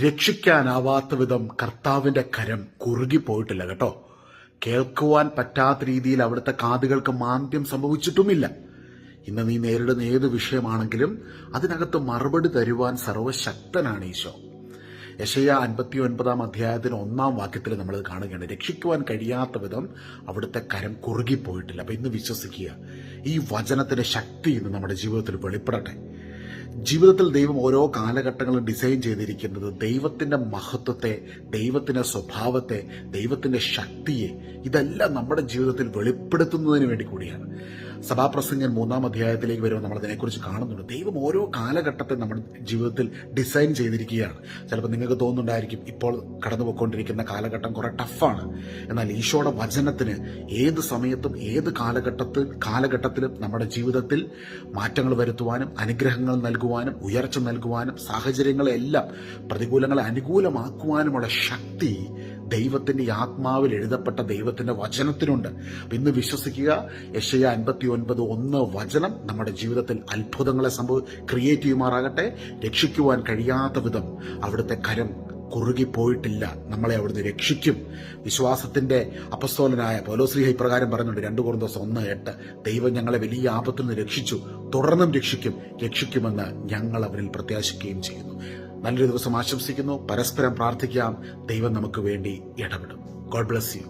രക്ഷിക്കാനാവാത്ത വിധം കർത്താവിന്റെ കരം കുറുകിപ്പോയിട്ടില്ല കേട്ടോ. കേൾക്കുവാൻ പറ്റാത്ത രീതിയിൽ അവിടുത്തെ കാതുകൾക്ക് മാന്ദ്യം സംഭവിച്ചിട്ടുമില്ല. ഇന്ന് നീ നേരിടുന്ന ഏത് വിഷയമാണെങ്കിലും അതിനകത്ത് മറുപടി തരുവാൻ സർവശക്തനാണ് ഈശോ. യെശയ്യാ 59 അധ്യായത്തിന് 1 വാക്യത്തിൽ നമ്മൾ കാണുകയാണ്, രക്ഷിക്കുവാൻ കഴിയാത്ത വിധം അവിടുത്തെ കരം കുറുകിപ്പോയിട്ടില്ല. അപ്പൊ ഇന്ന് വിശ്വസിക്കുക, ഈ വചനത്തിന്റെ ശക്തി ഇന്ന് നമ്മുടെ ജീവിതത്തിൽ വെളിപ്പെടട്ടെ. ജീവിതത്തിൽ ദൈവം ഓരോ കാലഘട്ടങ്ങളും ഡിസൈൻ ചെയ്തിരിക്കുന്നത് ദൈവത്തിന്റെ മഹത്വത്തെ, ദൈവത്തിന്റെ സ്വഭാവത്തെ, ദൈവത്തിന്റെ ശക്തിയെ ഇതെല്ലാം നമ്മുടെ ജീവിതത്തിൽ വെളിപ്പെടുത്തുന്നതിന് വേണ്ടി കൂടിയാണ്. സഭാപ്രസംഗൻ 3 അധ്യായത്തിലേക്ക് വരുമ്പോൾ നമ്മൾ അതിനെക്കുറിച്ച് കാണുന്നുണ്ട്. ദൈവം ഓരോ കാലഘട്ടത്തെ നമ്മുടെ ജീവിതത്തിൽ ഡിസൈൻ ചെയ്തിരിക്കുകയാണ്. ചിലപ്പോൾ നിങ്ങൾക്ക് തോന്നുന്നുണ്ടായിരിക്കും ഇപ്പോൾ കടന്നുപോയിക്കൊണ്ടിരിക്കുന്ന കാലഘട്ടം കുറെ ടഫാണ്. എന്നാൽ ഈശോയുടെ വചനത്തിന് ഏത് സമയത്തും ഏത് കാലഘട്ടത്തിലും നമ്മുടെ ജീവിതത്തിൽ മാറ്റങ്ങൾ വരുത്തുവാനും അനുഗ്രഹങ്ങൾ നൽകുവാനും ഉയർച്ച നൽകുവാനും സാഹചര്യങ്ങളെല്ലാം പ്രതികൂലങ്ങളെ അനുകൂലമാക്കുവാനുമുള്ള ശക്തി ദൈവത്തിന്റെ ആത്മാവിൽ എഴുതപ്പെട്ട ദൈവത്തിന്റെ വചനത്തിനുണ്ട്. ഇന്ന് വിശ്വസിക്കുക, യെശയ്യാ 59:1 വചനം നമ്മുടെ ജീവിതത്തിൽ അത്ഭുതങ്ങളെ ക്രിയേറ്റ് ചെയ്യുമാറാകട്ടെ. രക്ഷിക്കുവാൻ കഴിയാത്ത വിധം അവിടുത്തെ കരം കുറുകിപ്പോയിട്ടില്ല. നമ്മളെ അവിടുന്ന് രക്ഷിക്കും. വിശ്വാസത്തിന്റെ അപ്പസ്തോലനായ പൗലോസ്ലീഹ ഇപ്രകാരം പറയുന്നുണ്ട്, 2 കൊരിന്തോസ് 1:8, ദൈവം ഞങ്ങളെ വലിയ ആപത്തിൽ നിന്ന് രക്ഷിച്ചു, തുടർന്നും രക്ഷിക്കുമെന്ന് ഞങ്ങൾ അവരിൽ പ്രത്യാശിക്കുകയും ചെയ്യുന്നു. നല്ലൊരു ദിവസം ആശംസിക്കുന്നു. പരസ്പരം പ്രാർത്ഥിക്കാം. ദൈവം നമുക്ക് വേണ്ടി ഇടപെടും. God bless you.